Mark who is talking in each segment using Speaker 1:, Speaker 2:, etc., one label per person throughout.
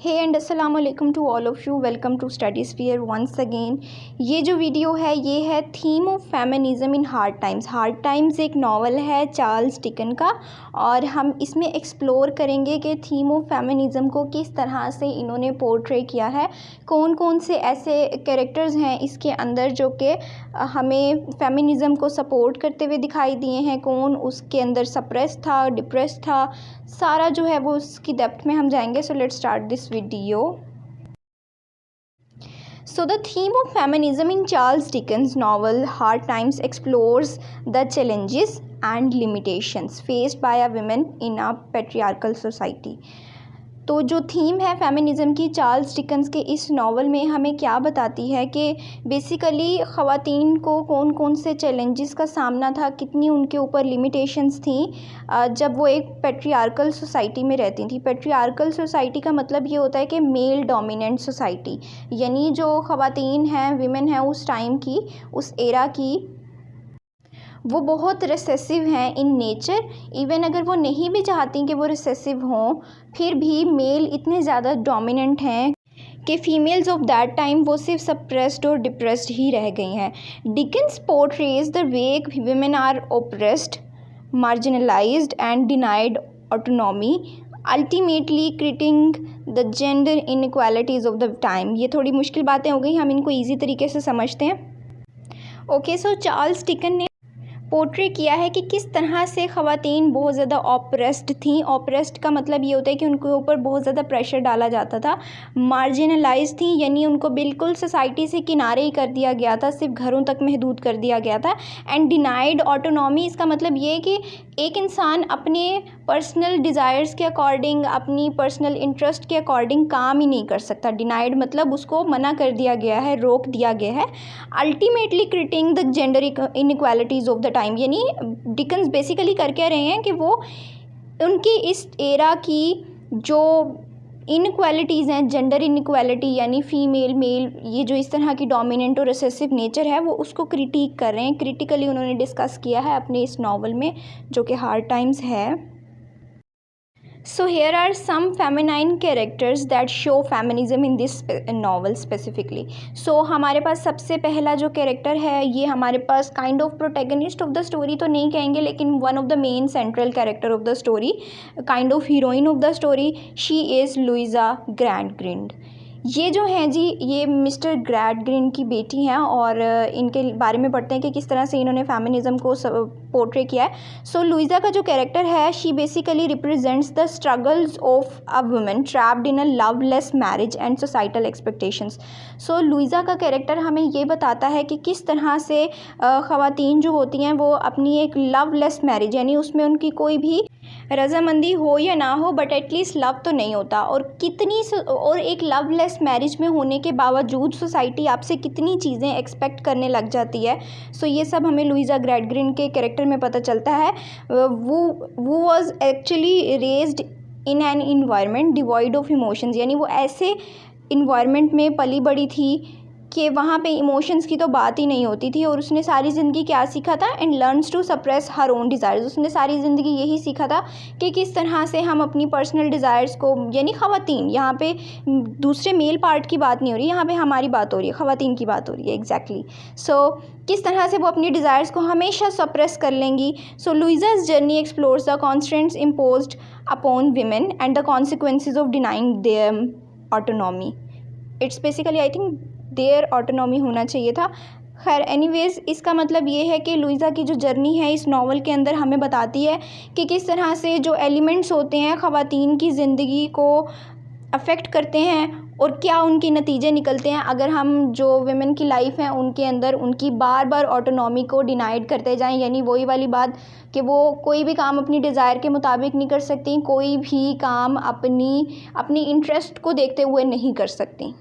Speaker 1: हे and अस्सलाम वालेकुम to all of you. Welcome to study sphere once again. ये जो वीडियो है ये है theme of feminism in hard times. Hard times एक नावल है चार्ल्स डिकन का, और हम इसमें एक्सप्लोर करेंगे कि थीम ऑफ फेमिनिज़म को किस तरह से इन्होंने पोर्ट्रे किया है, कौन कौन से ऐसे कैरेक्टर्स हैं इसके अंदर जो कि हमें फेमिनिज़म को सपोर्ट करते हुए दिखाई दिए हैं, कौन उसके अंदर सप्रेस था, डिप्रेस था, सारा जो है वो उसकी डेप्थ में हम जाएंगे। So let's start this video. So the theme of feminism in Charles Dickens' novel Hard Times explores the challenges and limitations faced by a woman in a patriarchal society. तो जो थीम है feminism की Charles Dickens के इस novel में हमें क्या बताती है कि बेसिकली ख़वातीन को कौन कौन से चैलेंजेस का सामना था, कितनी उनके ऊपर लिमिटेशंस थी जब वो एक पेट्रियार्कल सोसाइटी में रहती थी। पेट्रियार्कल सोसाइटी का मतलब ये होता है कि मेल डोमिनेंट सोसाइटी, यानी जो ख़वातीन हैं, विमेन हैं उस टाइम की, उस एरा की, वो बहुत रिसेसिव हैं इन नेचर। इवन अगर वो नहीं भी चाहती कि वो रिसेसिव हों, फिर भी मेल इतने ज़्यादा डोमिनेंट हैं कि फ़ीमेल्स ऑफ दैट टाइम वो सिर्फ सप्रेस्ड और डिप्रेस्ड ही रह गई हैं। Dickens portrays the way women are oppressed, marginalised and denied autonomy, ultimately critiquing the gender inequalities of the time. ये थोड़ी मुश्किल बातें हो गई, हम इनको ईजी तरीके से समझते हैं। ओके, सो चार्ल्स डिकन ने पोर्ट्रे किया है कि किस तरह से ख़वातीन बहुत ज़्यादा ऑप्रेस्ड थीं। ऑप्रेस्ड का मतलब ये होता है कि उनके ऊपर बहुत ज़्यादा प्रेशर डाला जाता था। मार्जिनलाइज थी, यानी उनको बिल्कुल सोसाइटी से किनारे ही कर दिया गया था, सिर्फ घरों तक महदूद कर दिया गया था। एंड डिनाइड ऑटोनॉमी, इसका मतलब ये है कि एक इंसान अपने पर्सनल डिज़ायर्स के अकॉर्डिंग, अपनी पर्सनल इंटरेस्ट के अकॉर्डिंग काम ही नहीं कर सकता। डिनाइड मतलब उसको मना कर दिया गया है, रोक दिया गया है। Ultimately critiquing the gender inequalities of the time, यानी डिकन्स बेसिकली कर क्या रहे हैं कि वो उनकी इस एरा की जो इनइक्वालिटीज़ हैं, जेंडर इनइक्वालिटी यानी फ़ीमेल मेल, ये जो इस तरह की डोमिनेंट और रिसेसिव नेचर है, वो उसको क्रिटिक कर रहे हैं। क्रिटिकली उन्होंने डिस्कस किया है अपने इस नावल में जो कि हार्ड टाइम्स है। So here are some feminine characters that show feminism in this novel specifically. So हमारे पास सबसे पहला जो कैरेक्टर है, ये हमारे पास kind of protagonist of the story तो नहीं कहेंगे, लेकिन one of the main central character of the story, kind of heroine of the story. She is Louisa Gradgrind. ये जो हैं जी, ये मिस्टर ग्रैडग्रिंड की बेटी हैं, और इनके बारे में पढ़ते हैं कि किस तरह से इन्होंने फेमिनिज़म को पोर्ट्रे किया है। सो लुइज़ा का जो कैरेक्टर है, she basically represents the struggles of a woman trapped in a loveless marriage and societal expectations. So Luiza का कैरेक्टर हमें ये बताता है कि किस तरह से ख़वातीन जो होती हैं वो अपनी एक लवलेस मैरिज, यानी उसमें उनकी कोई भी रज़ामंदी हो या ना हो, बट एटलीस्ट लव तो नहीं होता, और और एक लवलेस मैरिज में होने के बावजूद सोसाइटी आपसे कितनी चीज़ें एक्सपेक्ट करने लग जाती है। सो ये सब हमें लुइज़ा ग्रैडग्रिंड के कैरेक्टर में पता चलता है। वो was actually raised in an environment devoid of emotions, यानी वो ऐसे इन्वायरमेंट में पली बड़ी थी कि वहाँ पे इमोशंस की तो बात ही नहीं होती थी। और उसने सारी ज़िंदगी क्या सीखा था, and learns to suppress her own desires. उसने सारी ज़िंदगी यही सीखा था कि किस तरह से हम अपनी पर्सनल डिज़ायर्स को, यानी ख़वातीन, यहाँ पे दूसरे मेल पार्ट की बात नहीं हो रही, यहाँ पे हमारी बात हो रही है, ख़वातीन की बात हो रही है एग्जैक्टली। सो किस तरह से वो अपनी डिज़ायर्स को हमेशा सप्रेस कर लेंगी। So Louisa's journey explores the constants imposed upon women and the consequences of denying their autonomy. It's basically I think their autonomy होना चाहिए था। खैर एनीवेज़, इसका मतलब ये है कि लुइज़ा की जो जर्नी है इस नावल के अंदर हमें बताती है कि किस तरह से जो एलिमेंट्स होते हैं ख़वातीन की ज़िंदगी को अफ़ेक्ट करते हैं, और क्या उनके नतीजे निकलते हैं अगर हम जो विमेन की लाइफ है उनके अंदर उनकी बार बार ऑटोनॉमी को डिनाइड करते जाएं। यानी वही वाली बात कि वो कोई भी काम अपनी डिज़ायर के मुताबिक नहीं कर सकती, कोई भी काम अपनी इंटरेस्ट को देखते हुए नहीं कर सकती।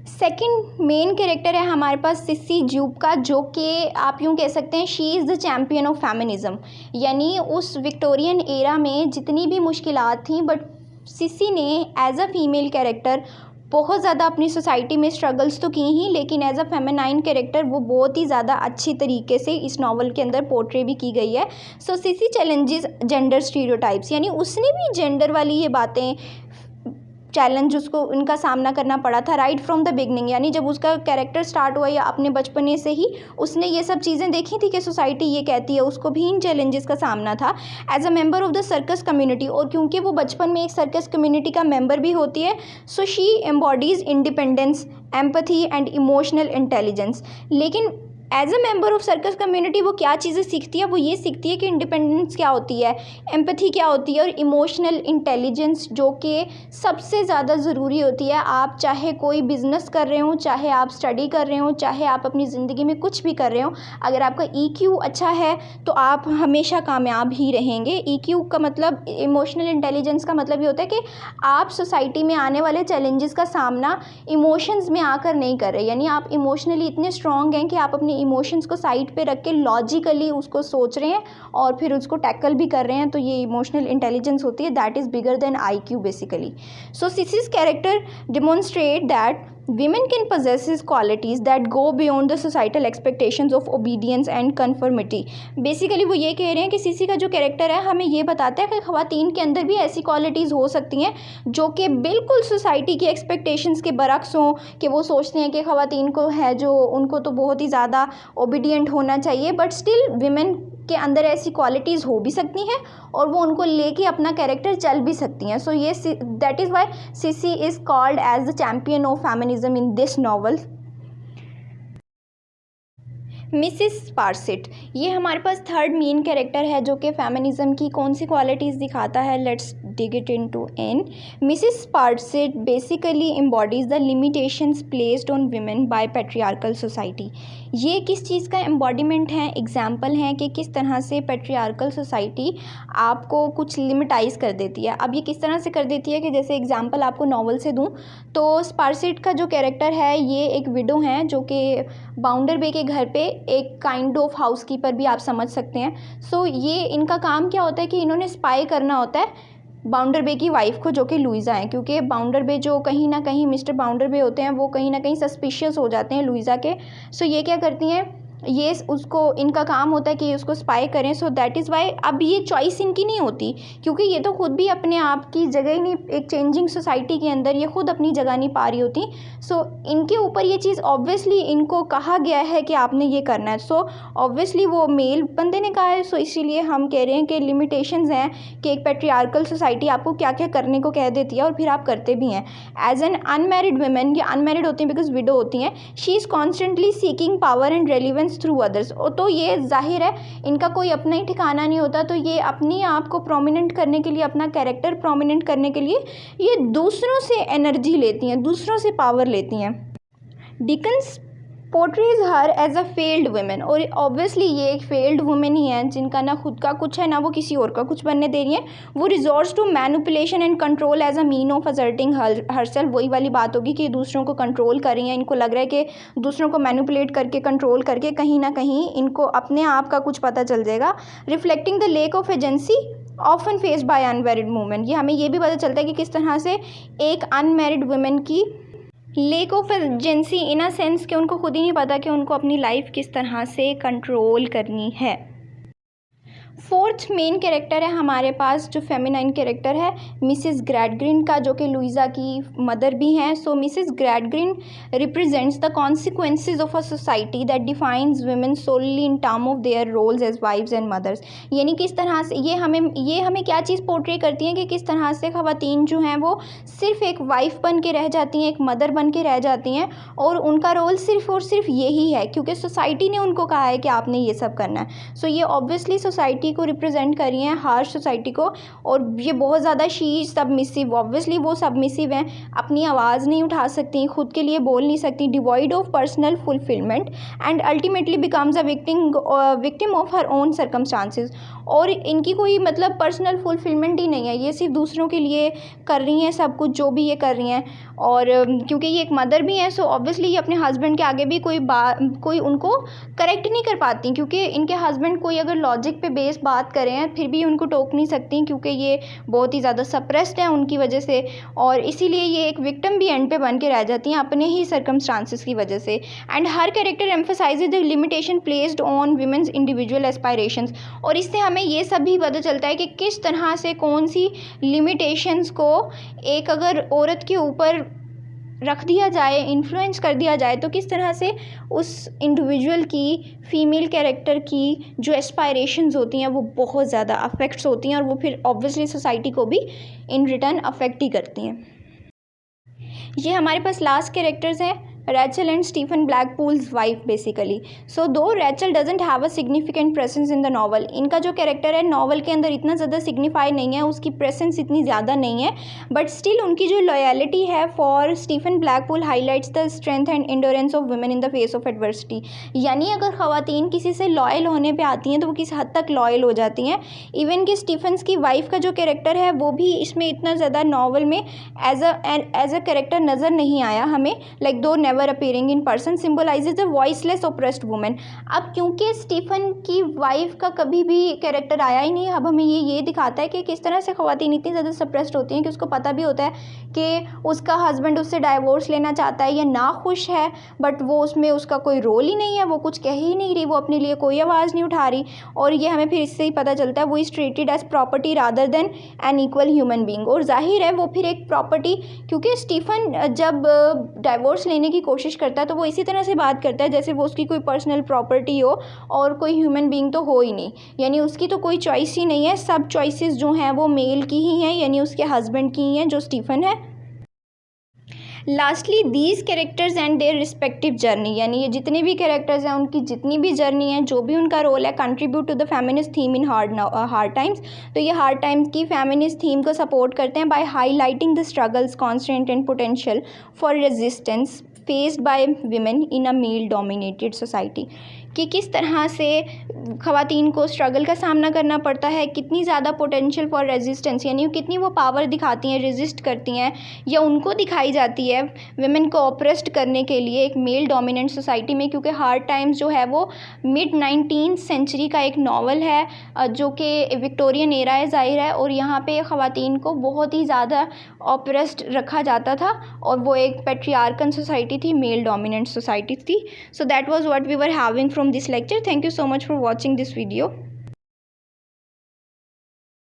Speaker 1: सेकंड मेन कैरेक्टर है हमारे पास सिसी ज्यूप का, जो कि आप यूँ कह सकते हैं she is the champion of feminism. यानी उस विक्टोरियन एरा में जितनी भी मुश्किलात थी, बट सिसी ने एज अ फीमेल कैरेक्टर बहुत ज़्यादा अपनी सोसाइटी में स्ट्रगल्स तो की ही, लेकिन एज अ फेमिनाइन कैरेक्टर वो बहुत ही ज़्यादा अच्छी तरीके से इस नावल के अंदर पोर्ट्रे भी की गई है। सो सिसी चैलेंजेस जेंडर स्टीरियोटाइप्स, यानी उसने भी जेंडर वाली ये बातें चैलेंज उसको उनका सामना करना पड़ा था राइट फ्रॉम द बिगनिंग। यानी जब उसका कैरेक्टर स्टार्ट हुआ या अपने बचपने से ही उसने ये सब चीज़ें देखी थी कि सोसाइटी ये कहती है, उसको भी इन चैलेंजेस का सामना था as a member of the circus community. और क्योंकि वो बचपन में एक सर्कस कम्युनिटी का मेंबर भी होती है, so she embodies independence, empathy and emotional intelligence. लेकिन as a member of circus community वो क्या चीज़ें सीखती है, वो ये सीखती है कि इंडिपेंडेंस क्या होती है, एम्पैथी क्या होती है और इमोशनल इंटेलिजेंस, जो कि सबसे ज़्यादा ज़रूरी होती है। आप चाहे कोई बिज़नेस कर रहे हो, चाहे आप स्टडी कर रहे हो, चाहे आप अपनी ज़िंदगी में कुछ भी कर रहे हो, अगर आपका EQ अच्छा है तो आप हमेशा कामयाब ही रहेंगे। EQ का मतलब, इमोशनल इंटेलिजेंस का मतलब ये होता है कि आप सोसाइटी में आने वाले चैलेंजेस का सामना इमोशंस में आकर नहीं कर रहे, यानी आप इमोशनली इतने स्ट्रॉन्ग हैं कि आप अपने इमोशंस को साइड पे रख के लॉजिकली उसको सोच रहे हैं और फिर उसको टैकल भी कर रहे हैं। तो ये इमोशनल इंटेलिजेंस होती है, that is bigger than IQ basically. So Sissy's character demonstrate that women can possess qualities that go beyond the societal expectations of obedience and conformity। Basically वो ये कह रहे हैं कि सीसी का जो कैरेक्टर है हमें ये बताता है कि ख़वातीन के अंदर भी ऐसी क्वालिटीज़ हो सकती हैं जो कि बिल्कुल सोसाइटी की एक्सपेक्टेशंस के बरक्स हों, कि वो सोचते हैं कि ख़वातीन को है जो उनको तो बहुत ही ज़्यादा ओबीडियंट होना चाहिए, बट स्टिल विमेन के अंदर ऐसी क्वालिटीज़ हो भी सकती हैं और वो उनको लेके अपना कैरेक्टर चल भी सकती हैं। सो ये that is why Sissy is called as the champion of feminism in this novel. Mrs Sparsit, ये हमारे पास थर्ड मेन कैरेक्टर है जो कि फेमिनिज्म की कौन सी क्वालिटीज़ दिखाता है। Let's dig it into in. Mrs Sparsit basically embodies the limitations placed on women by patriarchal society. ये किस चीज़ का एम्बॉडीमेंट है, एग्जाम्पल हैं कि किस तरह से पैट्रियार्कल सोसाइटी आपको कुछ लिमिटाइज कर देती है। अब ये किस तरह से कर देती है कि जैसे एग्जाम्पल आपको नॉवल से दूँ तो स्पारसिट का जो कैरेक्टर है ये एक विडो हैं जो कि बाउंडर बे के घर पे एक काइंड ऑफ हाउसकीपर भी आप समझ सकते हैं। सो ये इनका काम क्या होता है कि इन्होंने स्पाई करना होता है बाउंडर बे की वाइफ को जो कि लुइज़ा है, क्योंकि बाउंडर बे जो कहीं ना कहीं मिस्टर बाउंडर बे होते हैं वो कहीं ना कहीं सस्पिशियस हो जाते हैं लुइज़ा के। सो ये क्या करती हैं, ये उसको, इनका काम होता है कि उसको स्पाई करें। सो दैट इज़ वाई अब ये चॉइस इनकी नहीं होती, क्योंकि ये तो खुद भी अपने आप की जगह ही नहीं, एक चेंजिंग सोसाइटी के अंदर ये खुद अपनी जगह नहीं पा रही होती। सो इनके ऊपर ये चीज़ ऑब्वियसली इनको कहा गया है कि आपने ये करना है। सो ऑब्वियसली वो मेल बंदे ने कहा है, सो इसीलिए हम कह रहे हैं कि लिमिटेशंस हैं कि एक पैट्रियार्कल सोसाइटी आपको क्या क्या करने को कह देती है और फिर आप करते भी हैं। एज एन अनमैरिड वुमेन, ये अनमैरिड होती हैं बिकॉज विडो होती हैं, she is constantly seeking power and relevance through others. तो ये जाहिर है इनका कोई अपना ही ठिकाना नहीं होता, तो ये अपनी आप को प्रोमिनेंट करने के लिए, अपना कैरेक्टर प्रोमिनेंट करने के लिए ये दूसरों से एनर्जी लेती हैं, दूसरों से पावर लेती हैं। Dickens portrays her as a failed women, और ऑब्वियसली ये एक फेल्ड वुमेन ही है जिनका ना खुद का कुछ है ना वो किसी और का कुछ बनने दे रही है। वो resorts to manipulation and control as a mean of asserting herself. वही वाली बात होगी कि दूसरों को कंट्रोल कर रही हैं, इनको लग रहा है कि दूसरों को मैनिपुलेट करके, कंट्रोल करके कहीं ना कहीं इनको अपने आप का कुछ पता चल जाएगा। Reflecting the lake of agency often faced by unmarried women, ये हमें ये भी पता चलता है कि किस तरह से एक अनमैरिड वुमेन की lake of agency in a sense कि उनको खुद ही नहीं पता कि उनको अपनी लाइफ किस तरह से कंट्रोल करनी है। फोर्थ मेन कैरेक्टर है हमारे पास जो फेमिनाइन कैरेक्टर है मिसिस ग्रैडग्रीन का, जो कि लुइज़ा की मदर भी हैं। So Mrs Gradgrind represents the consequences of a society that defines women solely in term of their roles as wives and mothers. यानी किस तरह से ये हमें क्या चीज़ पोर्ट्रे करती हैं कि किस तरह से ख़वातीन जो हैं वो सिर्फ एक वाइफ बन के रह जाती हैं, एक मदर बन के रह जाती हैं, और उनका रोल सिर्फ और सिर्फ यही है क्योंकि सोसाइटी ने उनको कहा है कि आपने ये सब करना है। सो ये ऑब्वियसली सोसाइटी को रिप्रेजेंट कर रही हैं, हार्श सोसाइटी को, और ये बहुत ज़्यादा शी सबमिसिव, ऑब्वियसली वो सबमिसिव हैं, अपनी आवाज़ नहीं उठा सकती, खुद के लिए बोल नहीं सकती, devoid of personal fulfilment and ultimately becomes a victim of her own circumstances. और इनकी कोई मतलब पर्सनल फुलफिलमेंट ही नहीं है, ये सिर्फ दूसरों के लिए कर रही हैं सब कुछ जो भी ये कर रही हैं। और क्योंकि ये एक मदर भी हैं, सो ऑब्वियसली ये अपने हस्बैंड के आगे भी कोई उनको करेक्ट नहीं कर पाती, क्योंकि इनके हस्बैंड कोई अगर लॉजिक पे बेस फेस बात कर रहे हैं फिर भी उनको टोक नहीं सकती क्योंकि ये बहुत ही ज़्यादा सप्रेस्ड हैं उनकी वजह से, और इसीलिए ये एक विक्टिम भी एंड पे बन के रह जाती हैं अपने ही सर्कमस्टांसिस की वजह से। And her character emphasises the limitation placed on women's individual aspirations, और इससे हमें ये सब भी पता चलता है कि किस तरह से कौन सी लिमिटेशंस को एक अगर औरत के ऊपर रख दिया जाए, इन्फ्लुएंस कर दिया जाए, तो किस तरह से उस इंडिविजुअल की, फीमेल कैरेक्टर की जो एस्पायरेशंस होती हैं वो बहुत ज़्यादा अफेक्ट्स होती हैं, और वो फिर ऑब्वियसली सोसाइटी को भी इन रिटर्न अफेक्ट ही करती हैं। ये हमारे पास लास्ट कैरेक्टर्स हैं, Rachel and Stephen Blackpool's wife basically. So though Rachel doesn't have a significant presence in the novel, इनका जो कैरेक्टर है नॉवल के अंदर इतना ज़्यादा सिग्निफाई नहीं है, उसकी प्रेजेंस इतनी ज़्यादा नहीं है, बट स्टिल उनकी जो लॉयलिटी है for Stephen Blackpool highlights the strength and endurance of women in the face of adversity. यानी अगर ख़वातीन किसी से लॉयल होने पर आती हैं तो वो किस हद तक लॉयल हो जाती हैं। इवन कि स्टीफन्स की वाइफ का जो कैरेक्टर है वो भी इसमें इतना ज़्यादा नॉवल में एज अ कैरेक्टर नज़र नहीं आया हमें, लाइक दो never appearing in person symbolizes the voiceless oppressed woman। अब क्योंकि स्टीफन की वाइफ का कभी भी कैरेक्टर आया ही नहीं, अब हमें ये दिखाता है कि किस तरह से ख़वातीन इतनी ज़्यादा सप्रेस्ड होती हैं कि उसको पता भी होता है कि उसका हस्बैंड उससे डाइवोर्स लेना चाहता है या ना खुश है, बट वो उसमें उसका कोई रोल ही नहीं है, वो कुछ कह ही नहीं रही, वो अपने लिए कोई आवाज़ नहीं उठा रही, और ये हमें फिर इससे ही पता चलता है वो is treated as property rather than an equal human being. और जाहिर है वो फिर एक प्रॉपर्टी, क्योंकि स्टीफन जब डाइवोर्स लेने की कोशिश करता है तो वो इसी तरह से बात करता है जैसे वो उसकी कोई पर्सनल प्रॉपर्टी हो और कोई ह्यूमन बीइंग तो हो ही नहीं, यानी उसकी तो कोई चॉइस ही नहीं है, सब चॉइसेस जो हैं वो मेल की ही हैं, यानी उसके हस्बैंड की ही हैं जो स्टीफन है। Lastly these characters and their respective journey, यानी ये जितने भी कैरेक्टर्स हैं उनकी जितनी भी जर्नी है, जो भी उनका रोल है, contribute to the feminist theme in hard times. तो ये हार्ड टाइम्स की फेमिनिस्ट थीम को सपोर्ट करते हैं by highlighting the struggles constant and potential for resistance faced by women in a male dominated society, कि किस तरह से ख़वातीन को स्ट्रगल का सामना करना पड़ता है, कितनी ज़्यादा पोटेंशियल फॉर रेजिस्टेंस, यानी कितनी वो पावर दिखाती हैं, रेजिस्ट करती हैं या उनको दिखाई जाती है वुमेन को ऑप्रेस्ड करने के लिए एक मेल डोमिनेंट सोसाइटी में। क्योंकि हार्ड टाइम्स जो है वो मिड 19th सेंचुरी का एक नावल है जो कि विक्टोरियन एरा है ज़ाहिर है, और यहाँ पे ख़वातीन को बहुत ही ज़्यादा ऑप्रेस्ड रखा जाता था, और वो एक पेट्रियार्कन सोसाइटी थी, मेल डोमिनेंट सोसाइटी थी। So that was what we were having from this lecture. Thank you so much for watching this video.